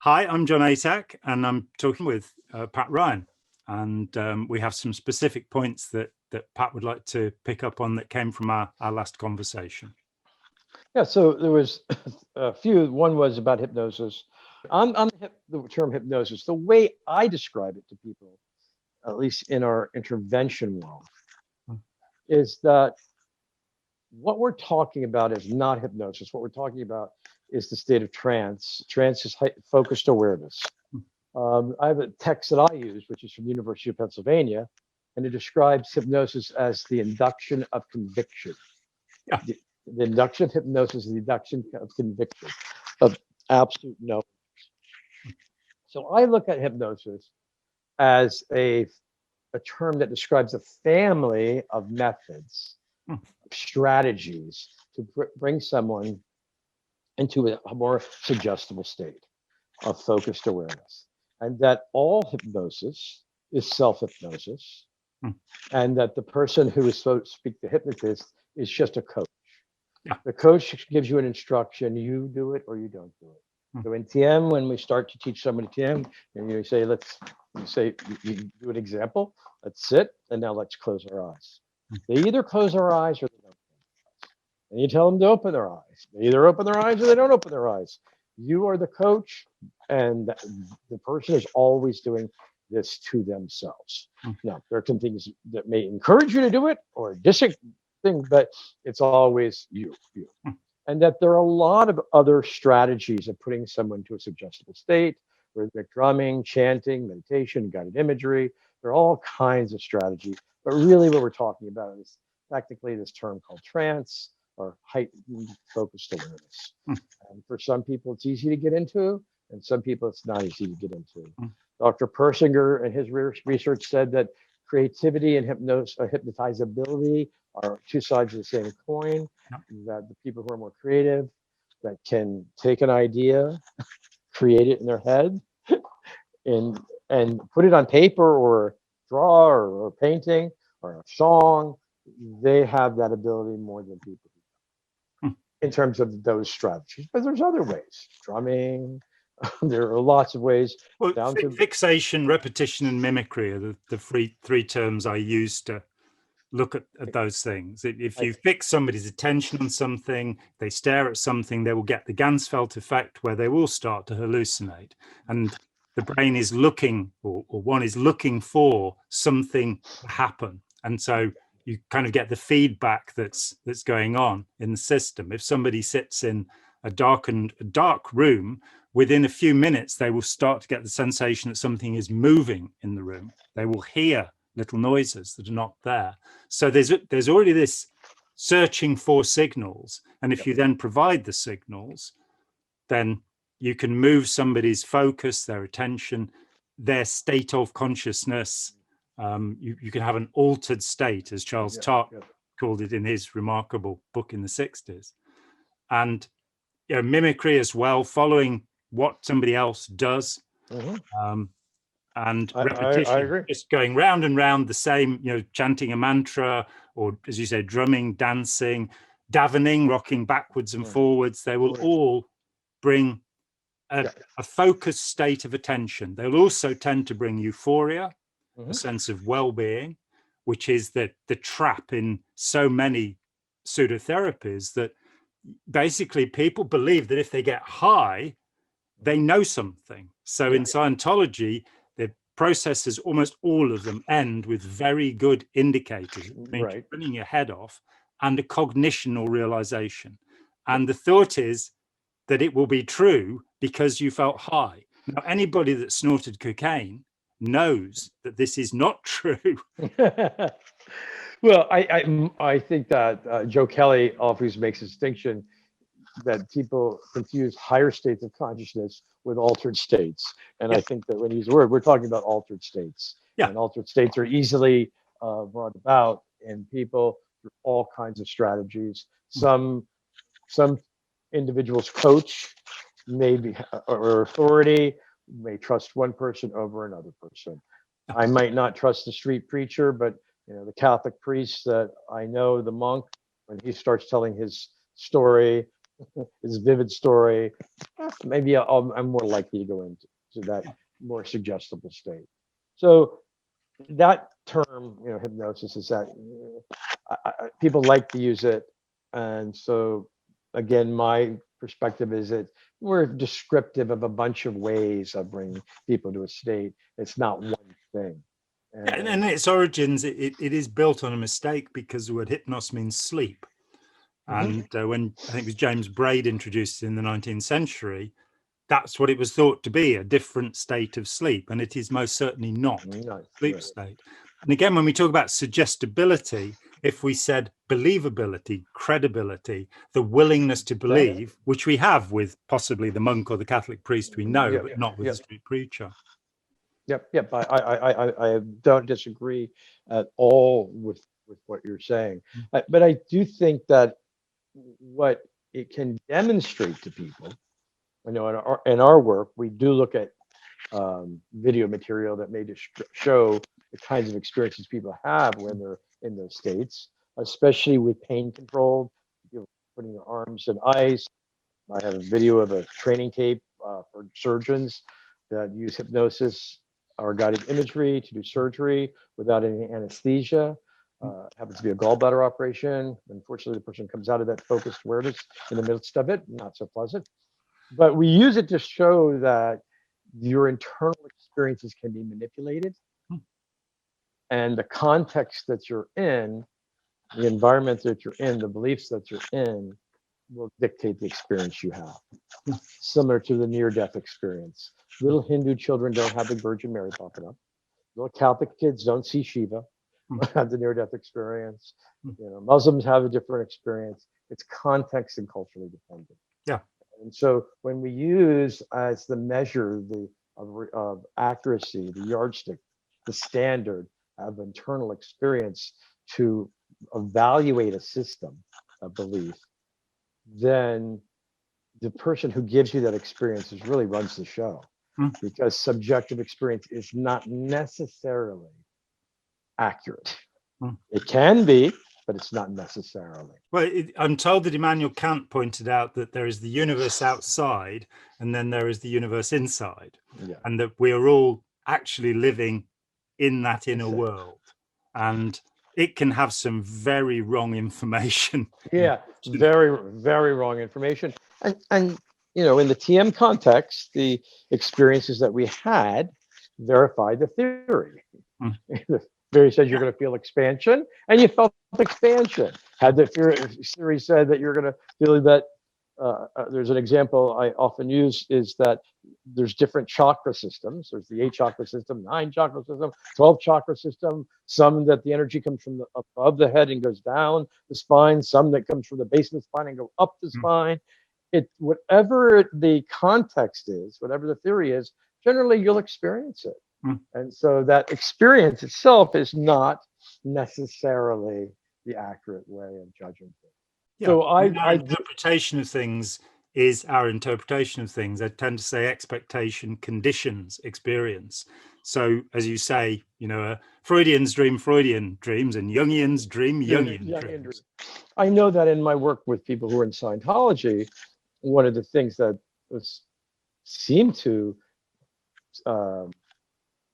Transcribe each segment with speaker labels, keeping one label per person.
Speaker 1: Hi, I'm John Atack, and I'm talking with Pat Ryan. And we have some specific points that Pat would like to pick up on that came from our last conversation.
Speaker 2: Yeah, so there was a few. One was about hypnosis. On the term hypnosis, the way I describe it to people, at least in our intervention world, is that what we're talking about is not hypnosis. What we're talking about is the state of trance. Trance is focused awareness. I have a text that I use, which is from the University of Pennsylvania, and it describes hypnosis as the induction of conviction.
Speaker 1: Yeah.
Speaker 2: The induction of hypnosis is the induction of conviction, of absolute knowledge. So I look at hypnosis as a term that describes a family of methods, strategies to bring someone into a more suggestible state of focused awareness. And that all hypnosis is self-hypnosis, and that the person who is supposed to speak, the hypnotist, is just a coach.
Speaker 1: Yeah.
Speaker 2: The coach gives you an instruction, you do it or you don't do it. So in TM, when we start to teach somebody TM, and you say, you do an example, let's sit, and now let's close our eyes. They either close their eyes or they don't close their eyes. And you tell them to open their eyes. They either open their eyes or they don't open their eyes. You are the coach, and the person is always doing this to themselves. Now, there are some things that may encourage you to do it or thing, but it's always you. And that there are a lot of other strategies of putting someone to a suggestible state, rhythmic drumming, chanting, meditation, guided imagery. There are all kinds of strategies. But really what we're talking about is technically this term called trance or heightened focused awareness. And for some people, it's easy to get into, and some people, it's not easy to get into. Dr. Persinger and his research said that creativity and hypnotizability are two sides of the same coin, that the people who are more creative, that can take an idea, create it in their head, and put it on paper or draw or painting or a song, they have that ability more than people in terms of those strategies. But there's other ways, drumming, there are lots of ways.
Speaker 1: Well, fixation, repetition, and mimicry are the three terms I use to look at those things. If you fix somebody's attention on something, they stare at something, they will get the Ganzfeld effect where they will start to hallucinate. And the brain is looking, or one is looking for something to happen. And so you kind of get the feedback that's going on in the system. If somebody sits in a dark room, within a few minutes, they will start to get the sensation that something is moving in the room. They will hear little noises that are not there. So there's already this searching for signals. And if you then provide the signals, then you can move somebody's focus, their attention, their state of consciousness. You can have an altered state, as Charles Tart called it in his remarkable book in the 60s. And mimicry as well, following what somebody else does. And repetition,
Speaker 2: I agree.
Speaker 1: Just going round and round the same, chanting a mantra, or as you say, drumming, dancing, davening, rocking backwards and forwards. They will all bring a focused state of attention. They'll also tend to bring euphoria, a sense of well-being, which is the trap in so many pseudotherapies, that basically people believe that if they get high, they know something. So in Scientology, the processes, almost all of them, end with very good indicators, running your head off, and a cognition or realization. And the thought is that it will be true because you felt high. Now, anybody that snorted cocaine knows that this is not true.
Speaker 2: Well, I think that Joe Kelly always makes a distinction that people confuse higher states of consciousness with altered states. And I think that when you use the word, we're talking about altered states. And altered states are easily brought about in people through all kinds of strategies. Some individuals coach, maybe, or authority, may trust one person over another person. I might not trust the street preacher, but the Catholic priest that I know, the monk, when he starts telling his story, this vivid story, maybe I'm more likely to go into that more suggestible state. So that term, hypnosis, is that people like to use it, and so again, my perspective is that we're descriptive of a bunch of ways of bringing people to a state. It's not one thing.
Speaker 1: And its origins, it is built on a mistake, because the word hypnos means sleep. And when I think it was James Braid introduced it in the 19th century, that's what it was thought to be, a different state of sleep. And it is most certainly not a sleep state. And again, when we talk about suggestibility, if we said believability, credibility, the willingness to believe, which we have with possibly the monk or the Catholic priest we know, but not with the street preacher.
Speaker 2: Yep. I don't disagree at all with what you're saying. But I do think that what it can demonstrate to people, I know in our work, we do look at video material that may show the kinds of experiences people have when they're in those states, especially with pain control, putting their arms in ice. I have a video of a training tape for surgeons that use hypnosis or guided imagery to do surgery without any anesthesia. Happens to be a gallbladder operation. Unfortunately, the person comes out of that focused awareness in the midst of it. Not so pleasant. But we use it to show that your internal experiences can be manipulated, and the context that you're in, the environment that you're in, the beliefs that you're in, will dictate the experience you have. Similar to the near-death experience. Little Hindu children don't have the Virgin Mary popping up. Little Catholic kids don't see Shiva, have the near-death experience. Muslims have a different experience. It's context and culturally dependent.
Speaker 1: Yeah.
Speaker 2: And so when we use as the measure of accuracy, the yardstick, the standard of internal experience to evaluate a system of belief, then the person who gives you that experience really runs the show, because subjective experience is not necessarily accurate. It can be, but it's not necessarily.
Speaker 1: Well, I'm told that Immanuel Kant pointed out that there is the universe outside, and then there is the universe inside, and that we are all actually living in that inner world, and it can have some very wrong information.
Speaker 2: Very, very wrong information. And in the TM context, the experiences that we had verified the theory. The theory said you're going to feel expansion, and you felt expansion. Had the theory said that you're going to feel that, there's an example I often use, is that there's different chakra systems. There's the 8 chakra system, 9 chakra system, 12 chakra system, some that the energy comes from above the head and goes down the spine, some that comes from the base of the spine and go up the spine. Whatever the context is, whatever the theory is, generally you'll experience it. And so that experience itself is not necessarily the accurate way of judging things. So
Speaker 1: our interpretation of things is our interpretation of things. I tend to say expectation conditions experience. So as you say, Freudians dream Freudian dreams, and Jungians dream Jungian dreams.
Speaker 2: I know that in my work with people who are in Scientology, one of the things that seemed to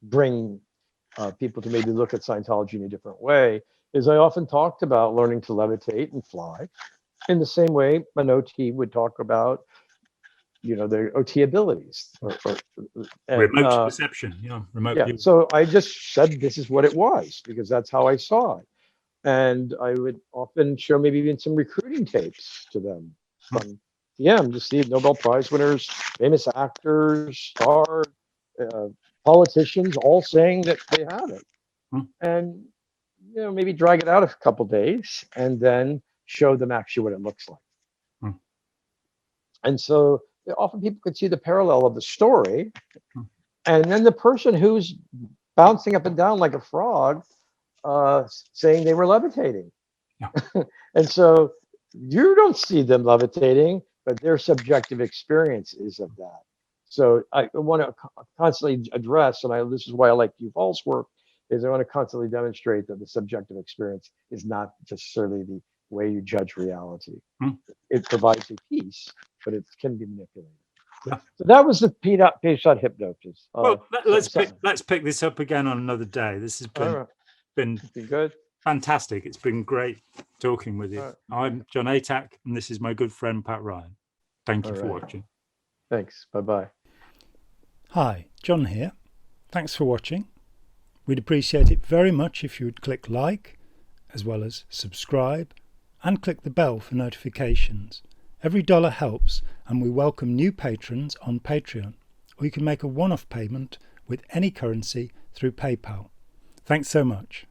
Speaker 2: bring people to maybe look at Scientology in a different way is I often talked about learning to levitate and fly in the same way an OT would talk about, their OT abilities.
Speaker 1: Remote perception, remote view.
Speaker 2: So I just said this is what it was, because that's how I saw it. And I would often show maybe even some recruiting tapes to them from to see Nobel Prize winners, famous actors, stars, politicians, all saying that they have it. And maybe drag it out a couple days and then show them actually what it looks like. And so often people could see the parallel of the story, and then the person who's bouncing up and down like a frog, saying they were levitating. And so you don't see them levitating, but their subjective experience is of that. So I want to constantly address, and this is why I like Yuval's work, is I want to constantly demonstrate that the subjective experience is not necessarily the way you judge reality.
Speaker 1: Mm.
Speaker 2: It provides a peace, but it can be manipulated.
Speaker 1: Yeah.
Speaker 2: So that was the piece on hypnosis.
Speaker 1: Well,
Speaker 2: So-
Speaker 1: let's pick this up again on another day. This has
Speaker 2: all right,
Speaker 1: been
Speaker 2: be good.
Speaker 1: fantastic. It's been great talking with you.
Speaker 2: All right.
Speaker 1: I'm John Atack, and this is my good friend Pat Ryan. Thank you
Speaker 2: All
Speaker 1: for
Speaker 2: right.
Speaker 1: watching.
Speaker 2: Thanks. Bye-bye.
Speaker 3: Hi, John here. Thanks for watching. We'd appreciate it very much if you would click like, as well as subscribe, and click the bell for notifications. Every dollar helps, and we welcome new patrons on Patreon, or you can make a one-off payment with any currency through PayPal. Thanks so much.